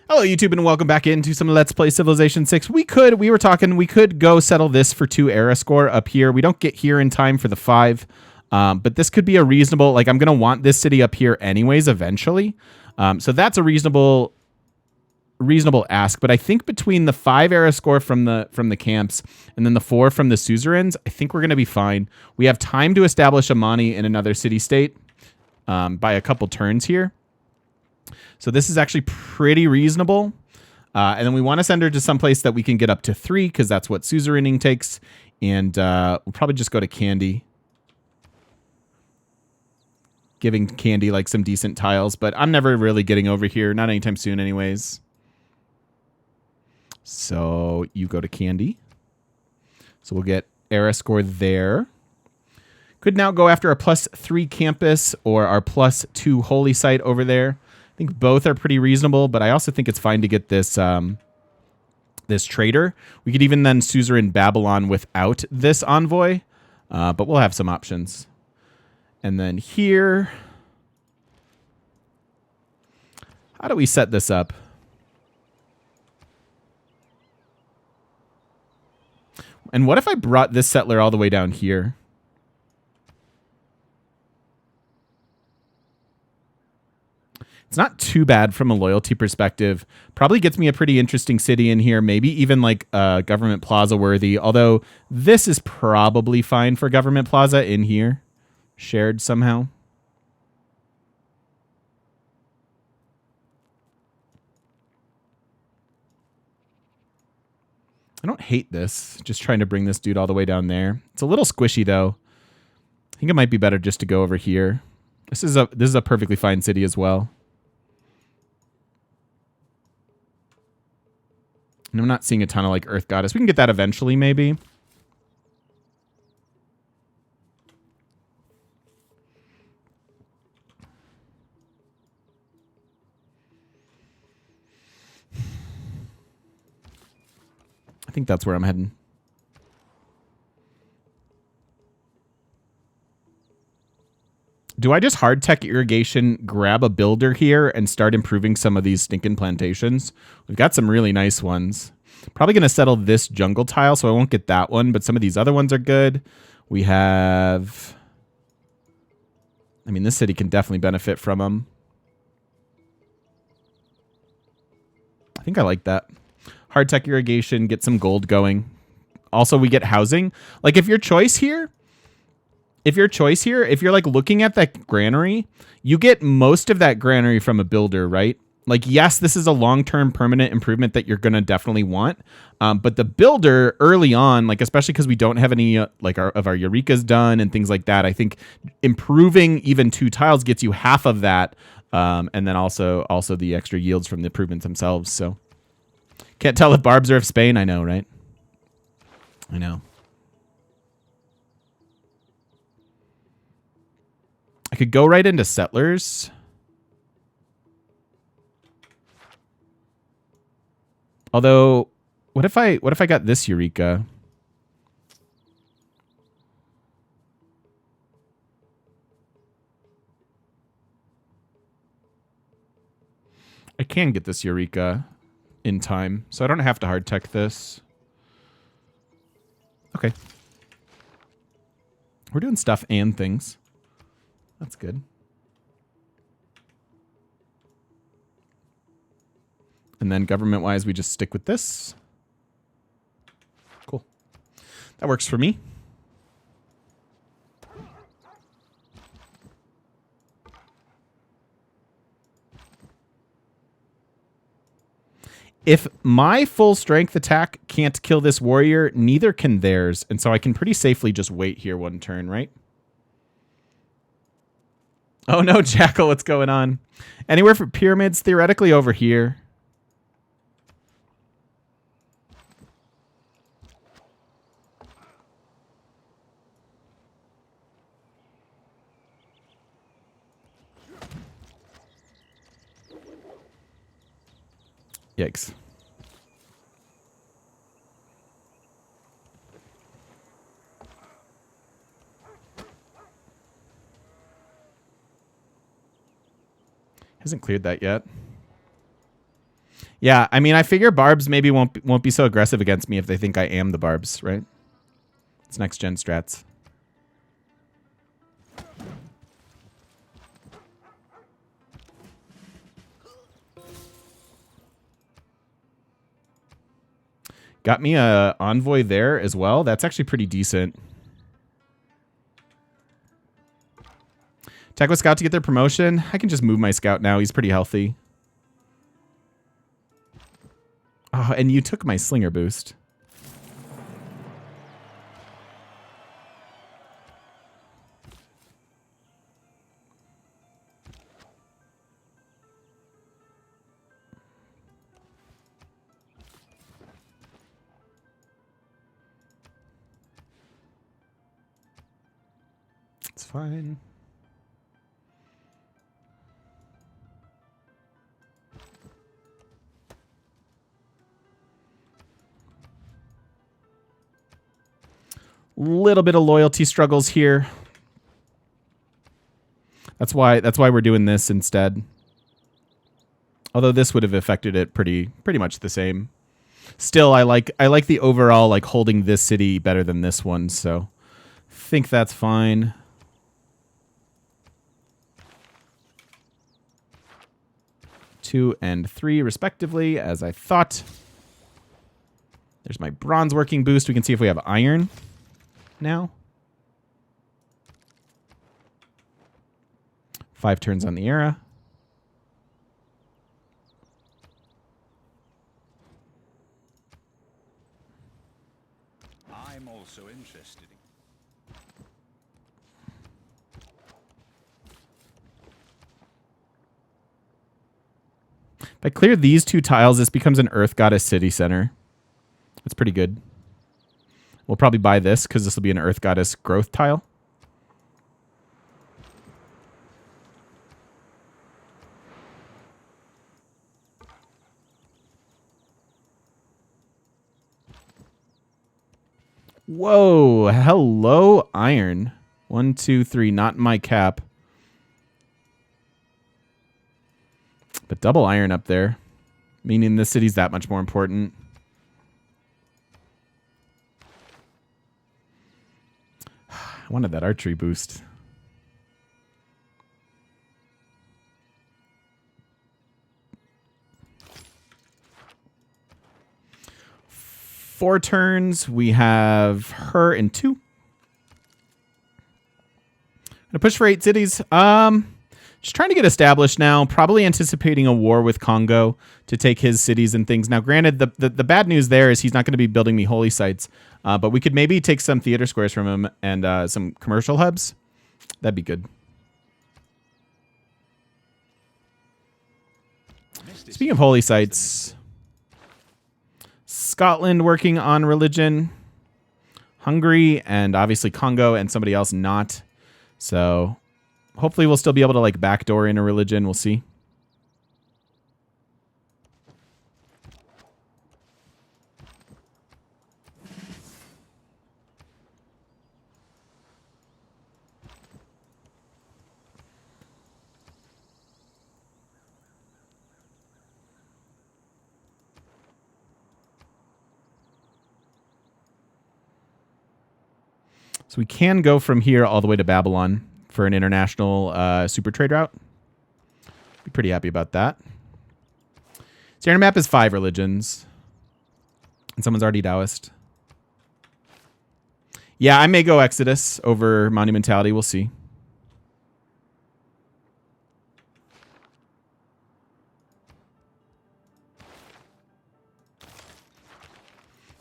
Hello, YouTube, and welcome back into some Let's Play Civilization 6. We could go settle this for 2 era score up here. We don't get here in time for the 5, but this could be a reasonable, like, I'm going to want this city up here anyways eventually. So that's a reasonable ask, but I think between the 5 era score from the camps and then the 4 from the suzerains, I think we're going to be fine. We have time to establish a Mani in another city-state by a couple turns here. So this is actually pretty reasonable. And then we want to send her to some place that we can get up to 3, because that's what suzeraining takes. And we'll probably just go to Candy. Giving Candy like some decent tiles, but I'm never really getting over here. Not anytime soon anyways. So you go to Candy. So we'll get era score there. Could now go after our +3 campus or our +2 holy site over there. I think both are pretty reasonable, but I also think it's fine to get this this trader. We could even then suzerain Babylon without this envoy, but we'll have some options. And then here, how do we set this up? And what if I brought this settler all the way down here? It's not too bad from a loyalty perspective. Probably gets me a pretty interesting city in here. Maybe even like government plaza worthy. Although this is probably fine for government plaza in here. Shared somehow. I don't hate this. Just trying to bring this dude all the way down there. It's a little squishy though. I think it might be better just to go over here. This is a perfectly fine city as well. And I'm not seeing a ton of like Earth Goddess. We can get that eventually, maybe. I think that's where I'm heading. Do I just hard tech irrigation, grab a builder here, and start improving some of these stinking plantations? We've got some really nice ones. Probably going to settle this jungle tile, so I won't get that one, but some of these other ones are good. We have... I mean, this city can definitely benefit from them. I think I like that. Hard tech irrigation, get some gold going. Also, we get housing. Like, if your choice here... If you're like looking at that granary, you get most of that granary from a builder, right? Like, yes, this is a long-term permanent improvement that you're going to definitely want. But the builder early on, like, especially because we don't have any like our Eureka's done and things like that, I think improving even 2 tiles gets you half of that. And then also the extra yields from the improvements themselves. So can't tell if Barbs are of Spain. I know, right? I know. I could go right into settlers. Although, what if I got this Eureka? I can get this Eureka in time, so I don't have to hard tech this. Okay. We're doing stuff and things. That's good. And then government-wise, we just stick with this. Cool. That works for me. If my full strength attack can't kill this warrior, neither can theirs. And so I can pretty safely just wait here 1 turn, right? Oh no, Jackal, what's going on? Anywhere for pyramids, theoretically over here. Yikes. Hasn't cleared that yet. Yeah, I mean, I figure Barbs maybe won't be so aggressive against me if they think I am the Barbs, right? It's next gen strats. Got me a envoy there as well. That's actually pretty decent. Attack with Scout to get their promotion. I can just move my Scout now. He's pretty healthy. Oh, and you took my Slinger boost. It's fine. Little bit of loyalty struggles here. That's why we're doing this instead. Although this would have affected it pretty much the same. Still, I like the overall like holding this city better than this one, so I think that's fine. Two and three, respectively, as I thought. There's my bronze working boost. We can see if we have iron now. 5 turns on the era. I'm also interested in. If I clear these 2 tiles, this becomes an Earth Goddess City Center. That's pretty good. We'll probably buy this because this will be an Earth Goddess growth tile. Whoa, hello, iron. 1, 2, 3, not in my cap. But double iron up there, meaning this city's that much more important. I wanted that archery boost. Four turns. We have her in 2. Gonna push for 8 cities. Just trying to get established now. Probably anticipating a war with Congo to take his cities and things. Now, granted, the bad news there is he's not going to be building me holy sites. But we could maybe take some theater squares from him and some commercial hubs. That'd be good. Speaking of holy sites, Scotland working on religion, Hungary, and obviously Congo, and somebody else not. So hopefully we'll still be able to like backdoor in a religion. We'll see. So we can go from here all the way to Babylon for an international super trade route. Be pretty happy about that. Standard map is 5 religions. And someone's already Taoist. Yeah, I may go Exodus over Monumentality. We'll see.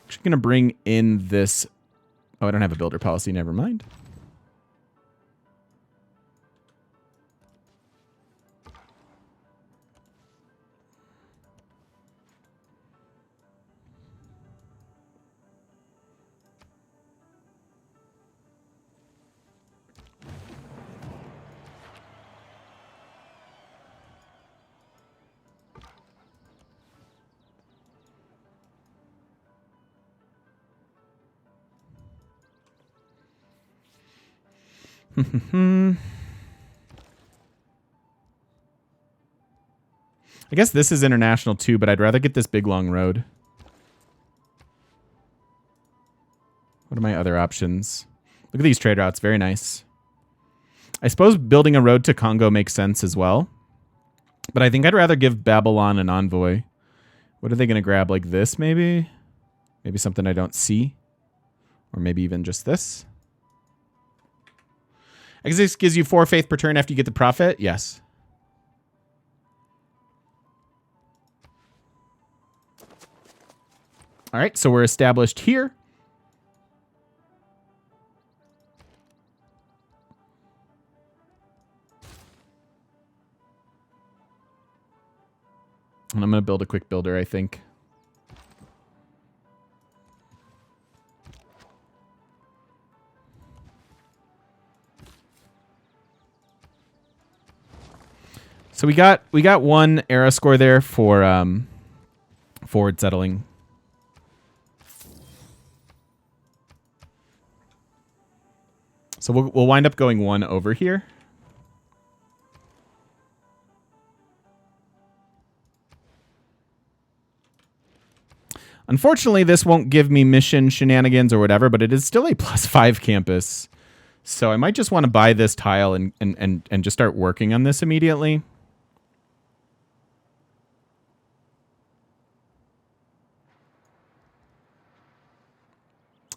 Actually going to bring in this. Oh, I don't have a builder policy. Never mind. I I guess this is international too, but I'd rather get this big long road. What are my other options? Look at these trade routes. Very nice. I suppose building a road to Congo makes sense as well. But I think I'd rather give Babylon an envoy. What are they going to grab? Like this, maybe? Maybe something I don't see. Or maybe even just this. I guess this gives you 4 faith per turn after you get the profit. Yes. All right, so we're established here. And I'm going to build a quick builder, I think. So we got one era score there for forward settling. So we'll wind up going 1 over here. Unfortunately, this won't give me mission shenanigans or whatever, but it is still a +5 campus. So I might just want to buy this tile and just start working on this immediately.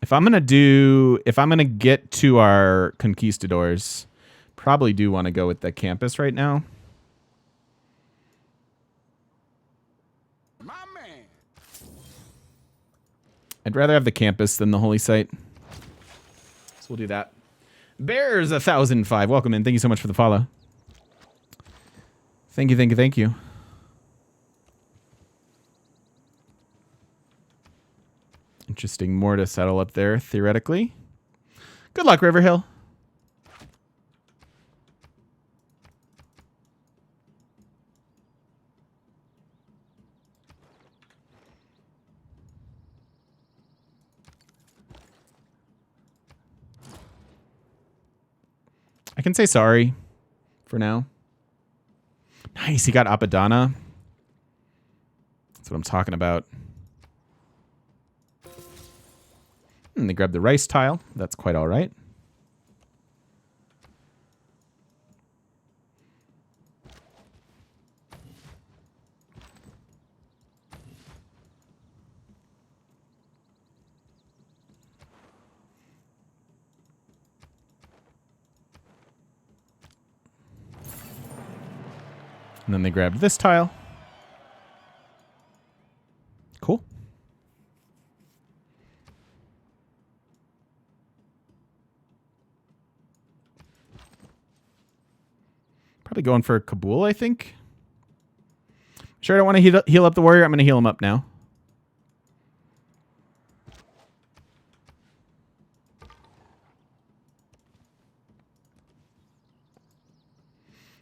If I'm gonna get to our conquistadors, probably do want to go with the campus right now. My man. I'd rather have the campus than the holy site. So we'll do that. Bears 1005. Welcome in. Thank you so much for the follow. Thank you, thank you, thank you. Interesting. More to settle up there, theoretically. Good luck, Riverhill. I can say sorry for now. Nice. He got Apadana. That's what I'm talking about. And they grabbed the rice tile. That's quite all right. And then they grabbed this tile. Cool. Probably going for Kabul, I think. Sure, I don't want to heal up the warrior. I'm going to heal him up now.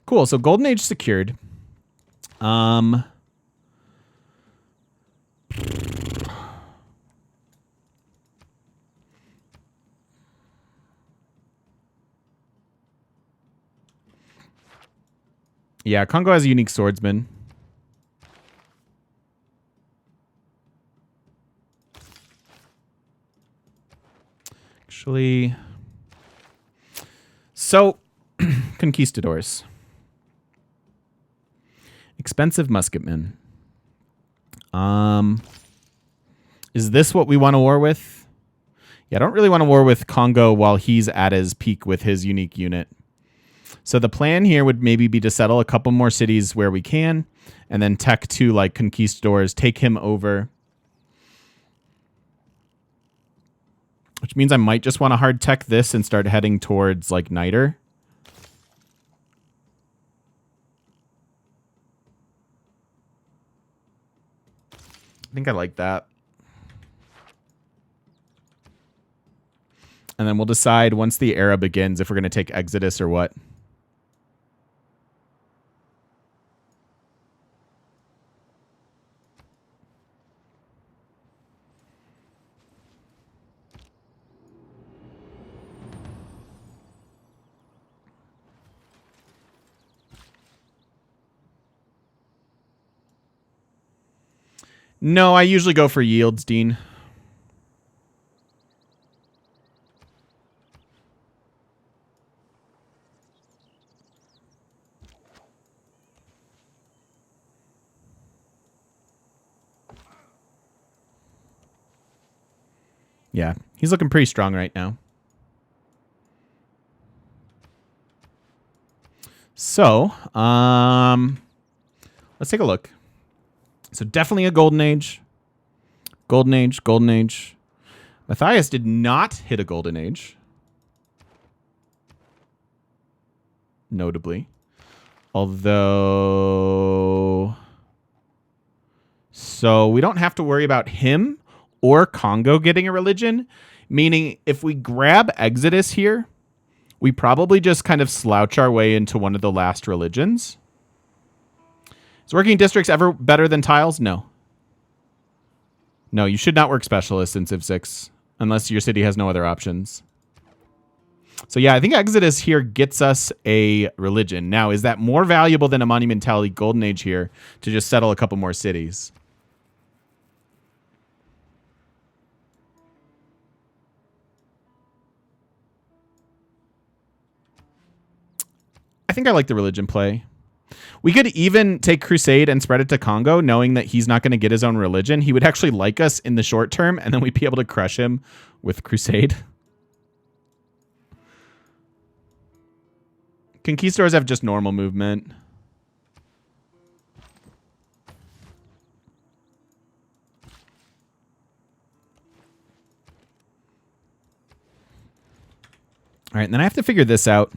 Cool. So Golden Age secured. Yeah, Congo has a unique swordsman. Actually, so conquistadors. Expensive musketmen. Is this what we want to war with? Yeah, I don't really want to war with Congo while he's at his peak with his unique unit. So the plan here would maybe be to settle a couple more cities where we can, and then tech 2 like conquistadors, take him over. Which means I might just want to hard tech this and start heading towards like Niter. I think I like that. And then we'll decide once the era begins if we're going to take Exodus or what. No, I usually go for yields, Dean. Yeah, he's looking pretty strong right now. So, let's take a look. So definitely a golden age. Golden age, golden age. Matthias did not hit a golden age. Notably. Although... So we don't have to worry about him or Congo getting a religion. Meaning, if we grab Exodus here, we probably just kind of slouch our way into one of the last religions. Is working districts ever better than tiles? No. No, you should not work specialists in Civ 6 unless your city has no other options. So yeah, I think Exodus here gets us a religion. Now, is that more valuable than a Monumentality Golden Age here to just settle a couple more cities? I think I like the religion play. We could even take Crusade and spread it to Congo, knowing that he's not going to get his own religion. He would actually like us in the short term, and then we'd be able to crush him with Crusade. Conquistadors have just normal movement. All right, and then I have to figure this out.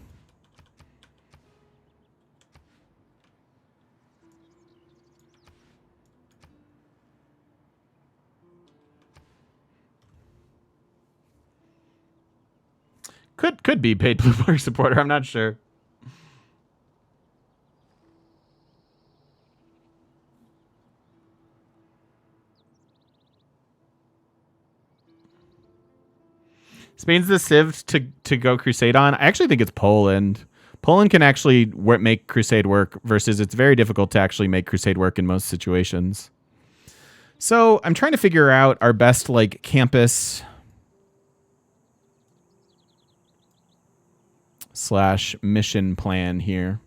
Could be paid Blue Park supporter. I'm not sure. Spain's the civ to go Crusade on. I actually think it's Poland. Poland can actually make Crusade work versus it's very difficult to actually make Crusade work in most situations. So I'm trying to figure out our best like campus / mission plan here.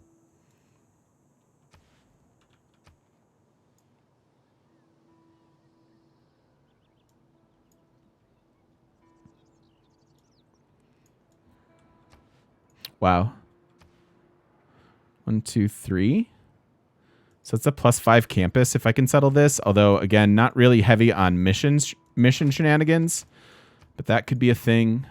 Wow. 1, 2, 3. So it's a +5 campus if I can settle this. Although, again, not really heavy on mission shenanigans. But that could be a thing.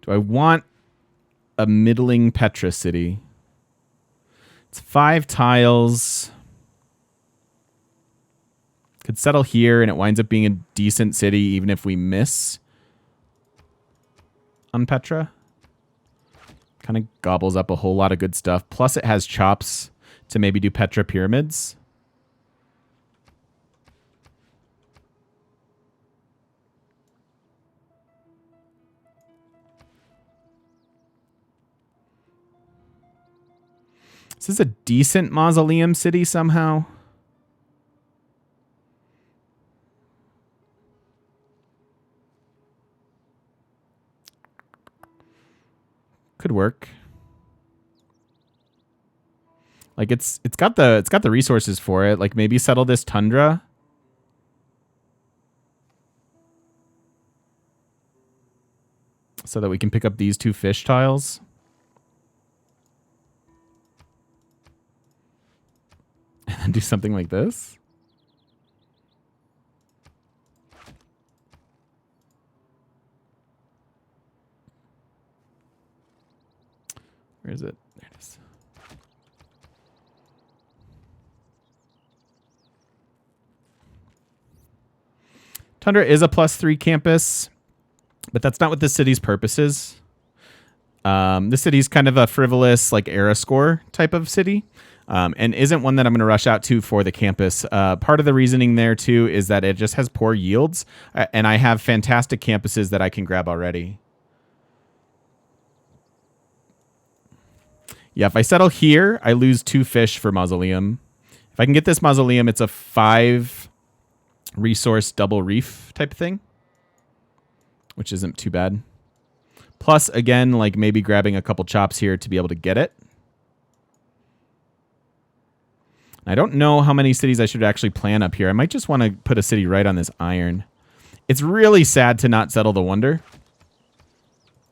Do I want a middling Petra city? It's 5 tiles. Could settle here, and it winds up being a decent city, even if we miss on Petra. Kind of gobbles up a whole lot of good stuff. Plus, it has chops to maybe do Petra pyramids. This is a decent mausoleum city somehow. Could work. Like it's got the resources for it. Like maybe settle this tundra. So that we can pick up these 2 fish tiles. And then do something like this. Where is it? There it is. Tundra is a +3 campus, but that's not what this city's purpose is. This city's kind of a frivolous, like, era score type of city, and isn't one that I'm going to rush out to for the campus. Part of the reasoning there, too, is that it just has poor yields, and I have fantastic campuses that I can grab already. Yeah, if I settle here, I lose 2 fish for mausoleum. If I can get this mausoleum, it's a 5 resource double reef type thing, which isn't too bad. Plus, again, like maybe grabbing a couple chops here to be able to get it. I don't know how many cities I should actually plan up here. I might just want to put a city right on this iron. It's really sad to not settle the wonder.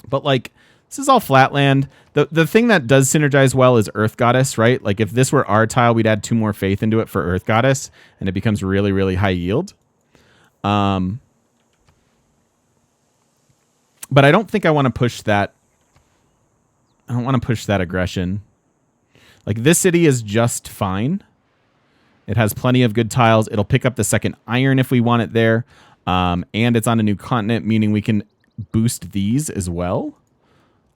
But, like, this is all flatland. The thing that does synergize well is Earth Goddess, right? Like, if this were our tile, we'd add 2 more faith into it for Earth Goddess, and it becomes really, really high yield. But I don't think I want to push that. I don't want to push that aggression. Like, this city is just fine. It has plenty of good tiles. It'll pick up the second iron if we want it there. And it's on a new continent, meaning we can boost these as well.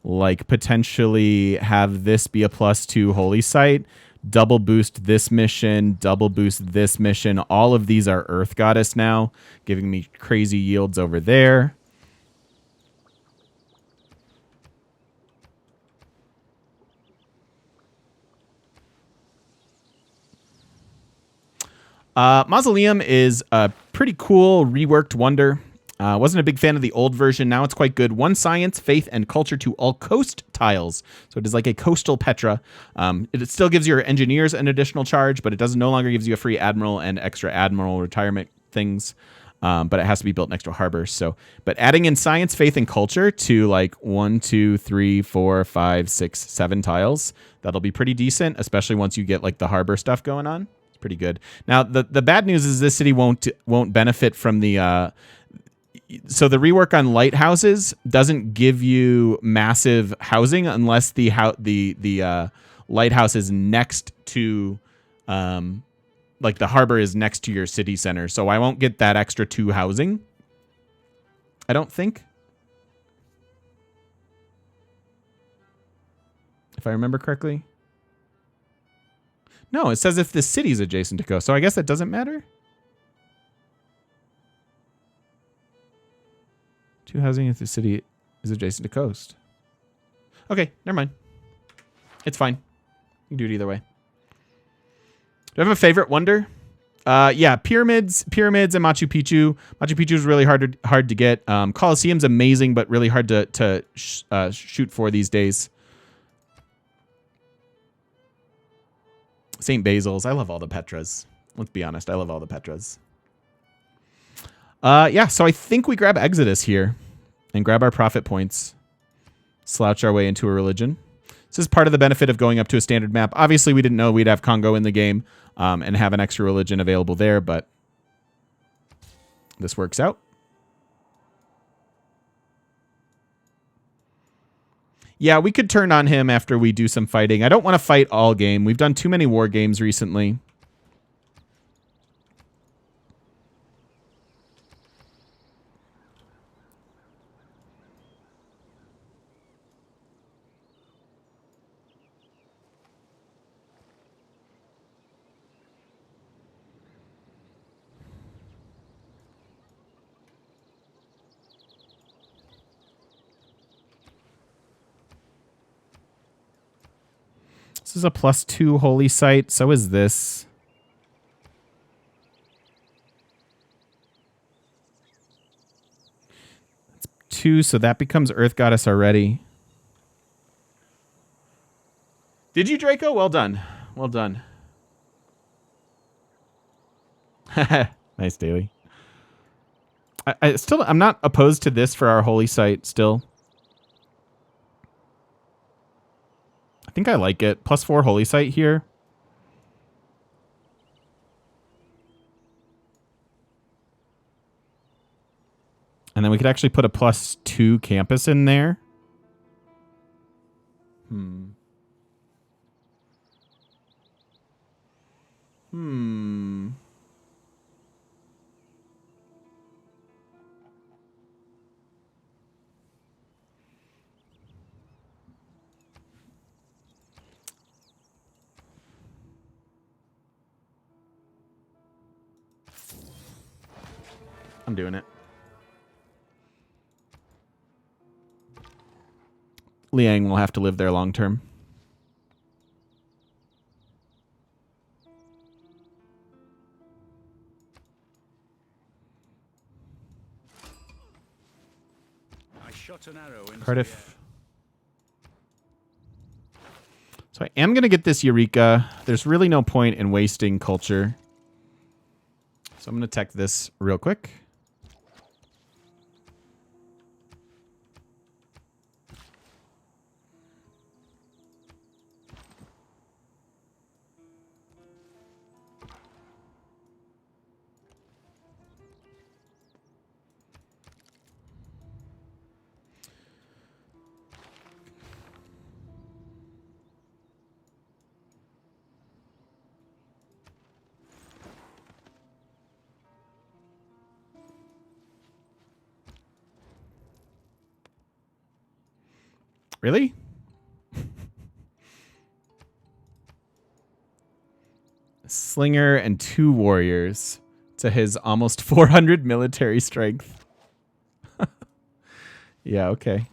Like, potentially have this be a +2 holy site. Double boost this mission. Double boost this mission. All of these are Earth Goddess now, giving me crazy yields over there. Mausoleum is a pretty cool reworked wonder. Wasn't a big fan of the old version. Now it's quite good. 1 science, faith, and culture to all coast tiles. So it is like a coastal Petra. It still gives your engineers an additional charge, but it no longer gives you a free admiral and extra admiral retirement things. But it has to be built next to a harbor. So, but adding in science, faith, and culture to like 1, 2, 3, 4, 5, 6, 7 tiles, that'll be pretty decent, especially once you get like the harbor stuff going on. Pretty good. Now the bad news is this city won't benefit from the so the rework on lighthouses doesn't give you massive housing unless the lighthouse is next to like the harbor is next to your city center. So I won't get that extra 2 housing, I don't think, if I remember correctly. No, it says if the city's adjacent to coast. So I guess that doesn't matter. 2 housing if the city is adjacent to coast. Okay, never mind. It's fine. You can do it either way. Do I have a favorite wonder? Yeah, pyramids and Machu Picchu. Machu Picchu is really hard to get. Colosseum's amazing, but really hard to shoot for these days. St. Basil's. I love all the Petras. Let's be honest. I love all the Petras. Yeah, so I think we grab Exodus here and grab our profit points. Slouch our way into a religion. This is part of the benefit of going up to a standard map. Obviously, we didn't know we'd have Congo in the game and have an extra religion available there, but this works out. Yeah, we could turn on him after we do some fighting. I don't want to fight all game. We've done too many war games recently. This is a +2 holy site. So is this. It's 2, so that becomes Earth Goddess already. Did you, Draco? Well done. Well done. Nice, Daily. I'm not opposed to this for our holy site still. I think I like it. +4 holy site here. And then we could actually put a +2 campus in there. I'm doing it. Liang will have to live there long term. shot an arrow into Cardiff. So I am going to get this Eureka. There's really no point in wasting culture. So I'm going to tech this real quick. Really? Slinger and 2 warriors to his almost 400 military strength. Yeah, okay.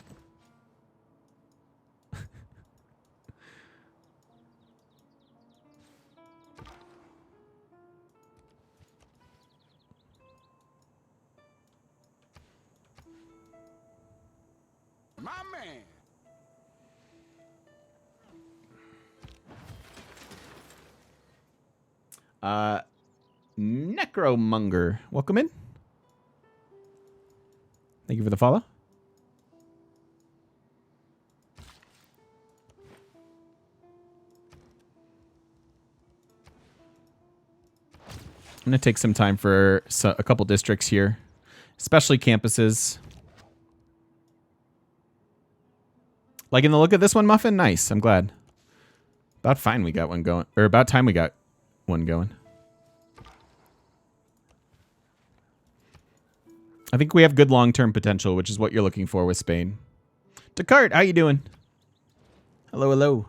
My man. Necromonger. Welcome in. Thank you for the follow. I'm going to take some time for a couple districts here, especially campuses. Liking the look of this one, Muffin? Nice. I'm glad. About fine we got one going. Or about time we got one going. I think we have good long-term potential, which is what you're looking for with Spain. Descartes, how you doing? Hello, hello.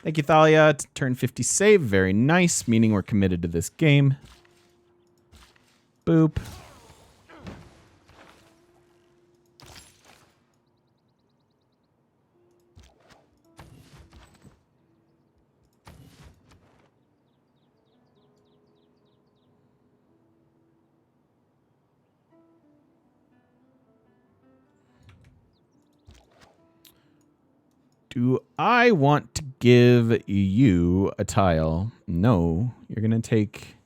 Thank you, Thalia. Turn 50 save. Very nice, meaning we're committed to this game. Boop. Do I want to give you a tile? No. You're going to take...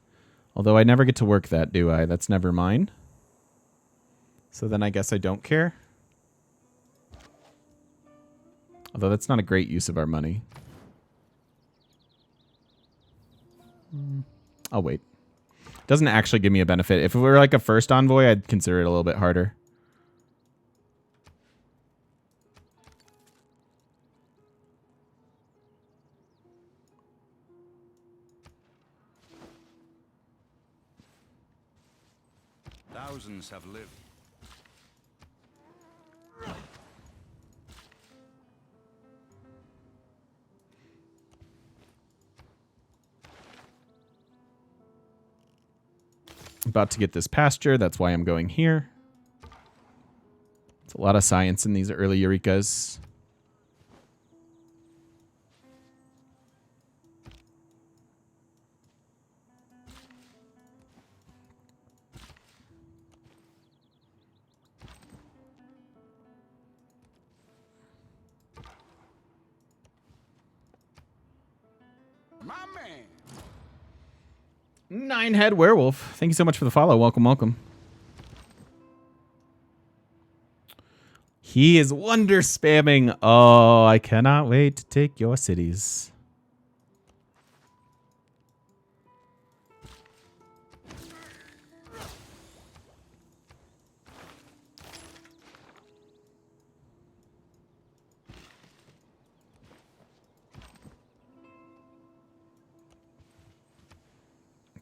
Although I never get to work that, do I? That's never mine. So then I guess I don't care. Although that's not a great use of our money. I'll wait. Doesn't actually give me a benefit. If it were like a first envoy, I'd consider it a little bit harder. Thousands have lived. About to get this pasture. That's why I'm going here. It's a lot of science in these early Eurekas. My man. 9-head werewolf. Thank you so much for the follow. Welcome, welcome. He is wonder spamming. Oh, I cannot wait to take your cities.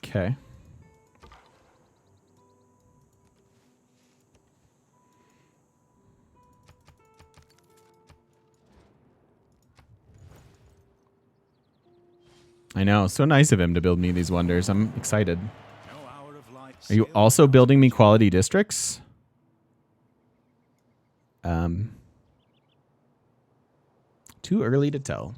Okay. I know. So nice of him to build me these wonders. I'm excited. No hour of light. Are you also building me quality districts? Too early to tell.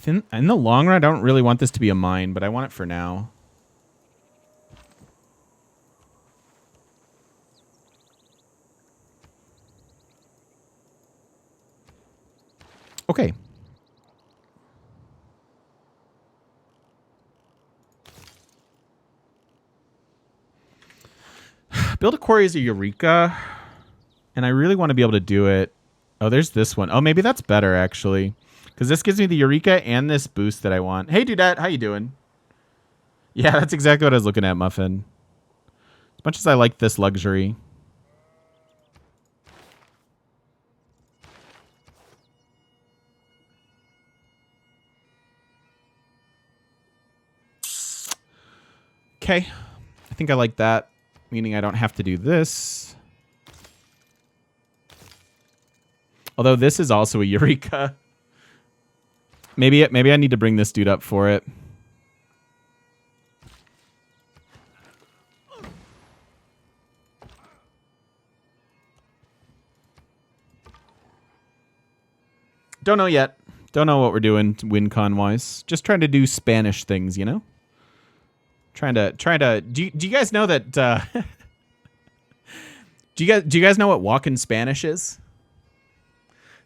In the long run, I don't really want this to be a mine, but I want it for now. Okay. Build a quarry as a Eureka. And I really want to be able to do it. Oh, there's this one. Oh, maybe that's better, actually. Because this gives me the Eureka and this boost that I want. Hey, Dudette. How you doing? Yeah, that's exactly what I was looking at, Muffin. As much as I like this luxury. Okay. I think I like that. Meaning I don't have to do this. Although this is also a Eureka. Maybe I need to bring this dude up for it. Don't know yet. Don't know what we're doing WinCon wise. Just trying to do Spanish things, you know? Trying to do you guys know that do you guys know what walking Spanish is?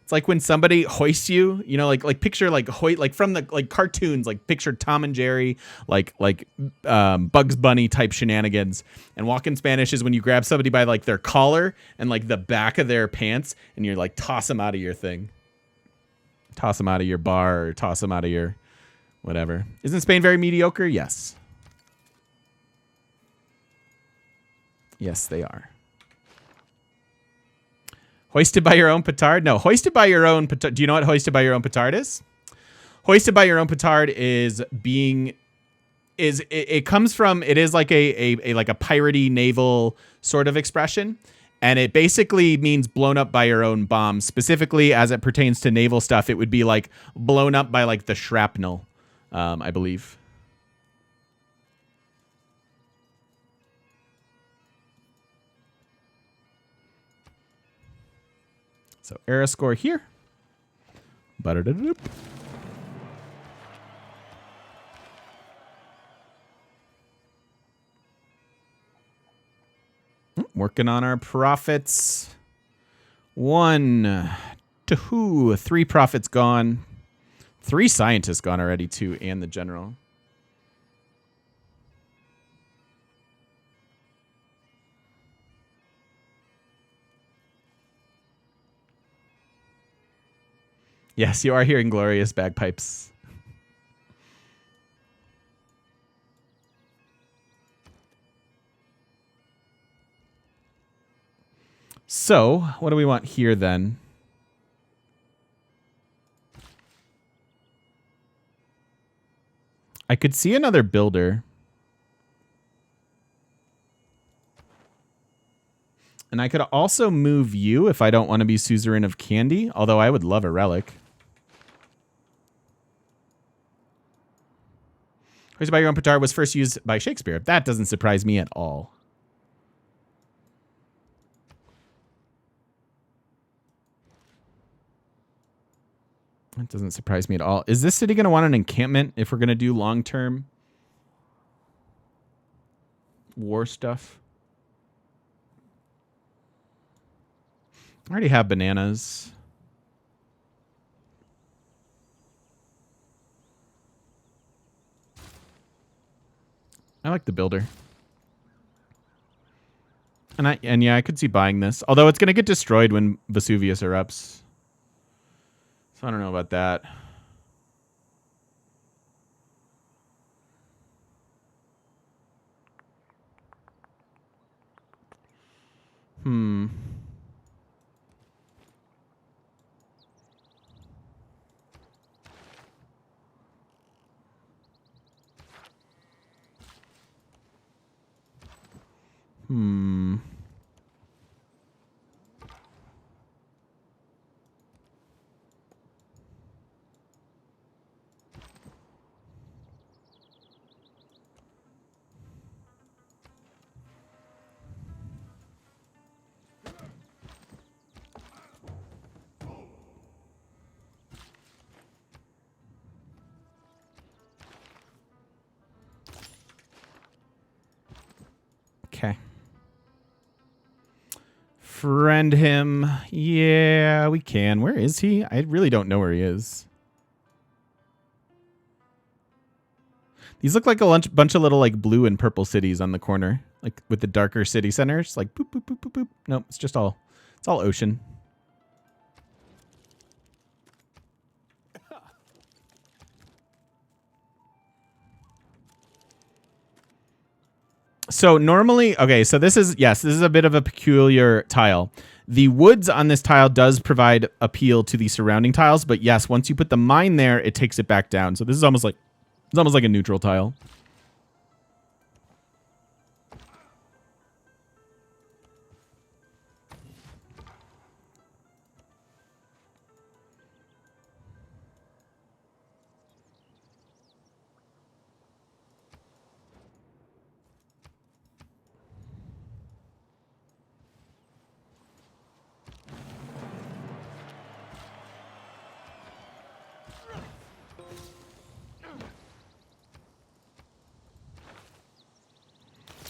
It's like when somebody hoists you, you know, like picture like from the like cartoons, like picture Tom and Jerry, like Bugs Bunny type shenanigans. And walking Spanish is when you grab somebody by like their collar and like the back of their pants and you're like toss them out of your thing. Toss them out of your bar or toss them out of your whatever. Isn't Spain very mediocre? Yes. Yes, they are. Hoisted by your own petard? No, hoisted by your own petard. Do you know what hoisted by your own petard is? Hoisted by your own petard is being it comes from, it is like a like a piratey naval sort of expression. And it basically means blown up by your own bomb. Specifically, as it pertains to naval stuff, it would be like blown up by like the shrapnel, I believe. So era score here. Working on our profits. 1, 2, 3 profits gone. 3 scientists gone already too, and the general. Yes, you are hearing glorious bagpipes. So, what do we want here then? I could see another builder. And I could also move you if I don't want to be suzerain of Candy, although I would love a relic. Hoisted by your own petard was first used by Shakespeare. That doesn't surprise me at all. That doesn't surprise me at all. Is this city going to want an encampment if we're going to do long-term war stuff? I already have bananas. I like the builder. And yeah, I could see buying this. Although it's going to get destroyed when Vesuvius erupts. So I don't know about that. Hmm. friend him. Yeah, we can. Where is he? I really don't know where he is. These look like a bunch of little like blue and purple cities on the corner, like with the darker city centers. Like boop boop boop boop boop. Nope, it's all ocean. So normally, okay, so this is a bit of a peculiar tile. The woods on this tile does provide appeal to the surrounding tiles, but yes, once you put the mine there, it takes it back down. So this is almost like a neutral tile.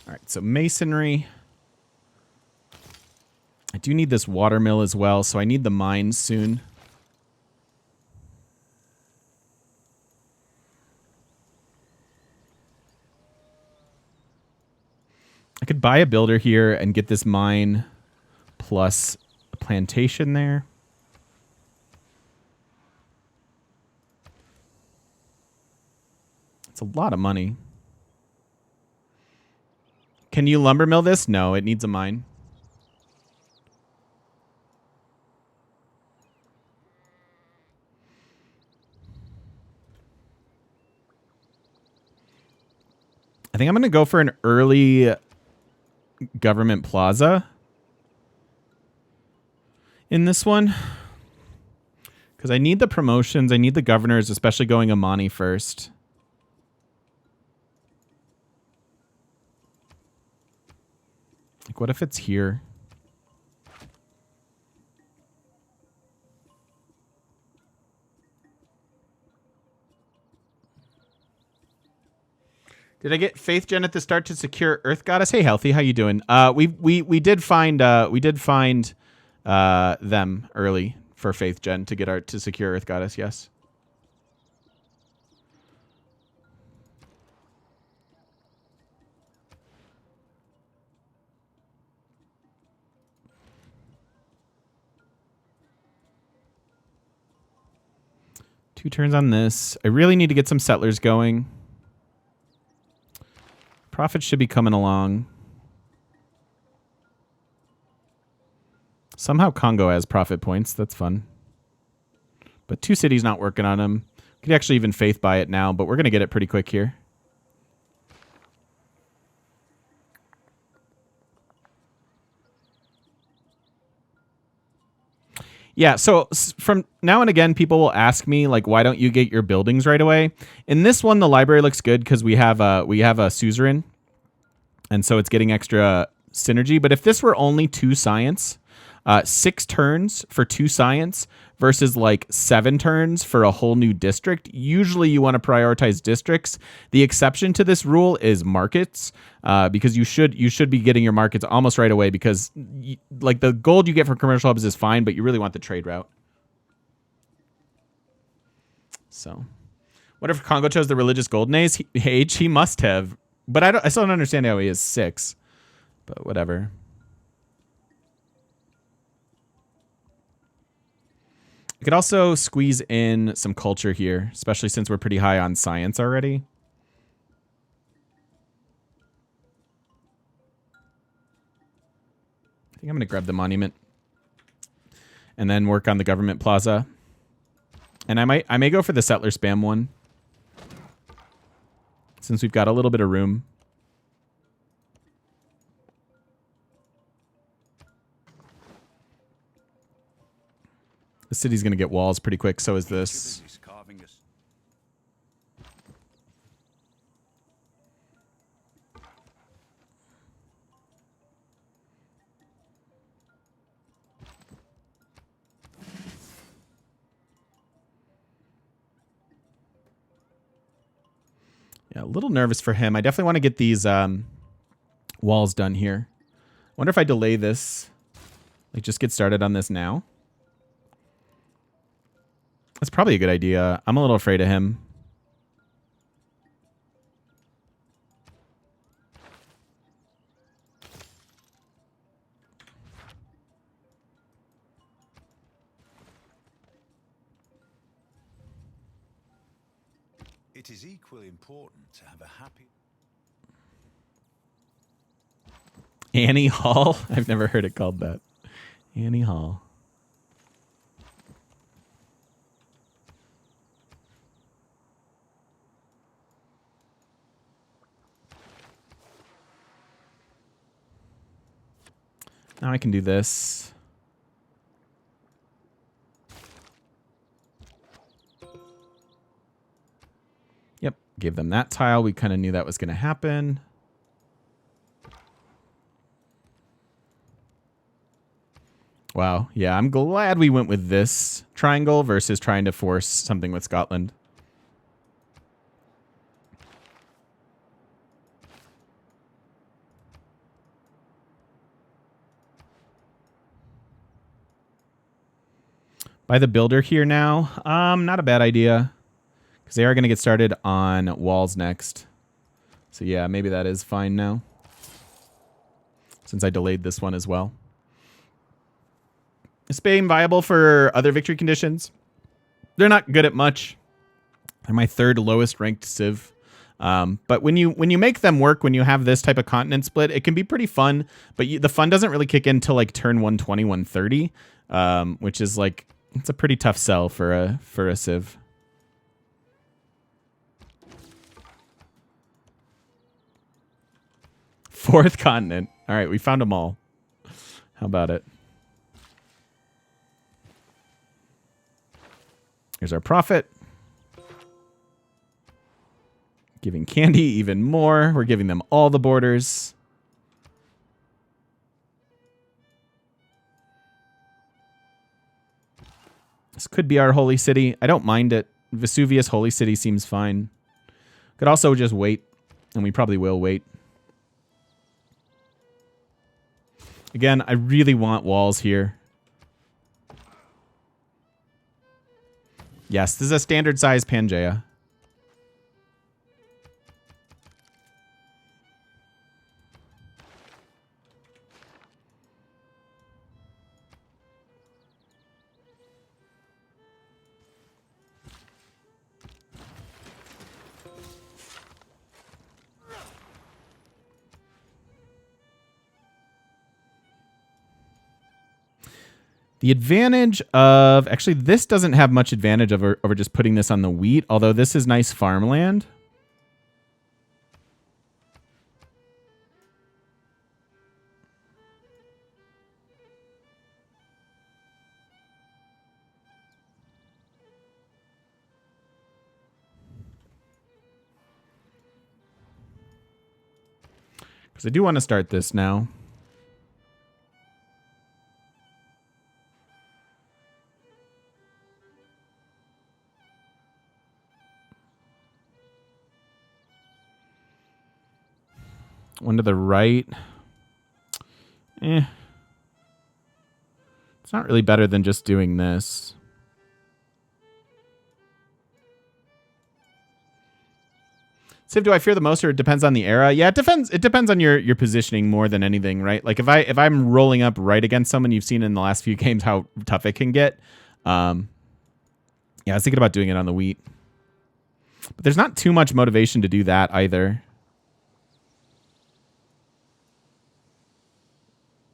All right, so masonry. I do need this water mill as well, so I need the mines soon. I could buy a builder here and get this mine plus a plantation there. It's a lot of money. Can you lumber mill this? No, it needs a mine. I think I'm going to go for an early government plaza in this one. Because I need the promotions. I need the governors, especially going Amani first. Like, what if it's here? Did I get Faith Gen at the start to secure Earth Goddess? Hey, Healthy, how you doing? We did find them early for Faith Gen to secure Earth Goddess. Yes. Two turns on this. I really need to get some settlers going. Profits should be coming along. Somehow Congo has profit points. That's fun. But two cities not working on them. Could actually even faith buy it now, but we're going to get it pretty quick here. Yeah, so from now and again, people will ask me, like, why don't you get your buildings right away? In this one, the library looks good because we have a suzerain, and so it's getting extra synergy. But if this were only 2 science, 6 turns for 2 science versus like 7 turns for a whole new district, usually you want to prioritize districts. The exception to this rule is markets, because you should be getting your markets almost right away, because like the gold you get from commercial hubs is fine, but you really want the trade route. So what if Congo chose the religious golden age? He must have, but I still don't understand how he is 6, but whatever. We could also squeeze in some culture here, especially since we're pretty high on science already. I think I'm going to grab the monument and then work on the government plaza. And I may go for the settler spam one, since we've got a little bit of room. The city's going to get walls pretty quick, so is this. Yeah, a little nervous for him. I definitely want to get these walls done here. Wonder if I delay this. Like, just get started on this now. That's probably a good idea. I'm a little afraid of him. It is equally important to have a happy... Annie Hall? I've never heard it called that. Annie Hall. Now I can do this. Yep, gave them that tile. We kind of knew that was going to happen. Wow. Yeah, I'm glad we went with this triangle versus trying to force something with Scotland. By the builder here now. Not a bad idea. Because they are going to get started on walls next. So yeah, maybe that is fine now. Since I delayed this one as well. Is Spain viable for other victory conditions? They're not good at much. They're my third lowest ranked civ. But when you make them work, when you have this type of continent split, it can be pretty fun. But the fun doesn't really kick in till like turn 120, 130, which is like, it's a pretty tough sell for a civ. Fourth continent. All right, we found them all. How about it? Here's our profit. Giving Candy even more. We're giving them all the borders. This could be our holy city. I don't mind it. Vesuvius holy city seems fine. Could also just wait, and we probably will wait. Again, I really want walls here. Yes, this is a standard size Pangea. The advantage of... Actually, this doesn't have much advantage over just putting this on the wheat, although this is nice farmland. Because I do want to start this now. One to the right. It's not really better than just doing this. Civ, do I fear the most, or it depends on the era? Yeah, it depends. It depends on your positioning more than anything, right? Like if I'm rolling up right against someone, you've seen in the last few games how tough it can get. Yeah, I was thinking about doing it on the wheat, but there's not too much motivation to do that either.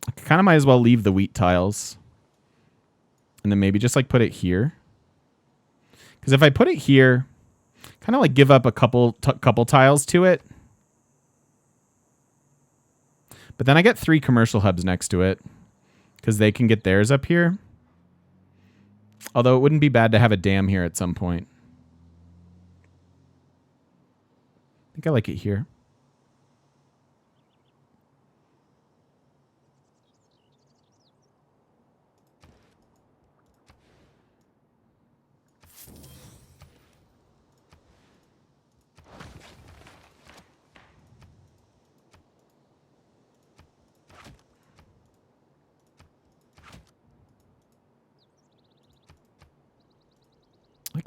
I kind of might as well leave the wheat tiles, and then maybe just like put it here. Because if I put it here, kind of like give up a couple tiles to it. But then I get 3 commercial hubs next to it because they can get theirs up here. Although it wouldn't be bad to have a dam here at some point. I think I like it here.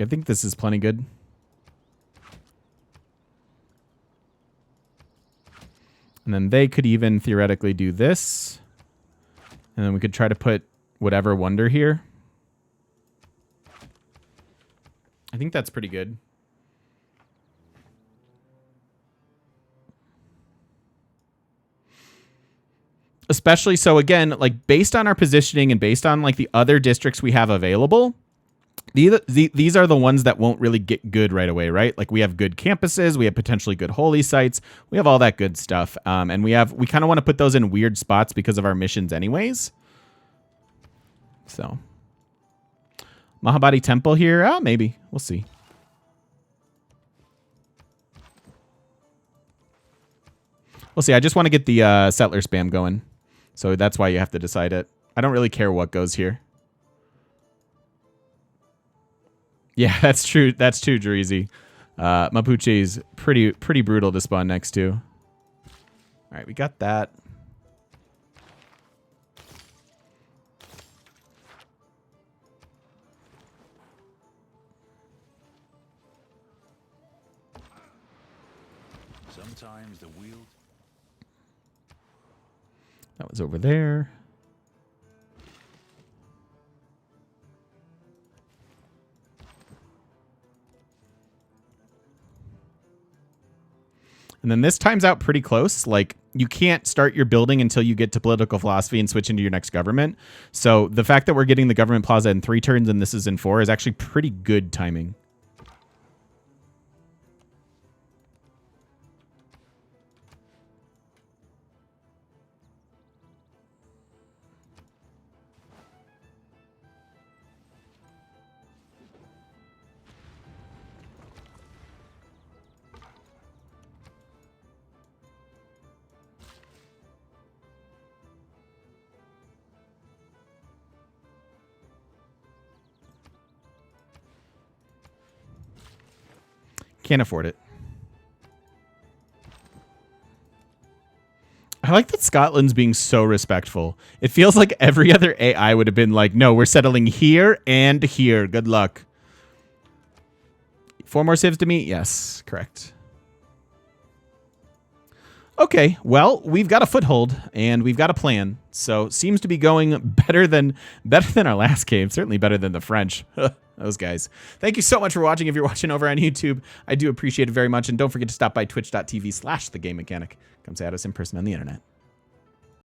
I think this is plenty good. And then they could even theoretically do this. And then we could try to put whatever wonder here. I think that's pretty good. Especially so, again, like based on our positioning and based on like the other districts we have available, these are the ones that won't really get good right away, right? Like we have good campuses, we have potentially good holy sites, we have all that good stuff, and we kind of want to put those in weird spots because of our missions, anyways. So, Mahabodhi Temple here, maybe we'll see. We'll see. I just want to get the settler spam going, so that's why you have to decide it. I don't really care what goes here. Yeah, that's true. That's true, Dreezy. Mapuche's pretty brutal to spawn next to. All right, we got that. Sometimes the wheel. That was over there. And then this times out pretty close. Like, you can't start your building until you get to political philosophy and switch into your next government. So the fact that we're getting the government plaza in 3 turns and this is in 4 is actually pretty good timing. Can't afford it. I like that Scotland's being so respectful. It feels like every other AI would have been like, no, we're settling here and here. Good luck. 4 more civs to meet? Yes, correct. Okay, well, we've got a foothold and we've got a plan. So seems to be going better than our last game. Certainly better than the French. Those guys. Thank you so much for watching. If you're watching over on YouTube, I do appreciate it very much. And don't forget to stop by twitch.tv/thegamemechanic. Come say hi to us in person on the internet.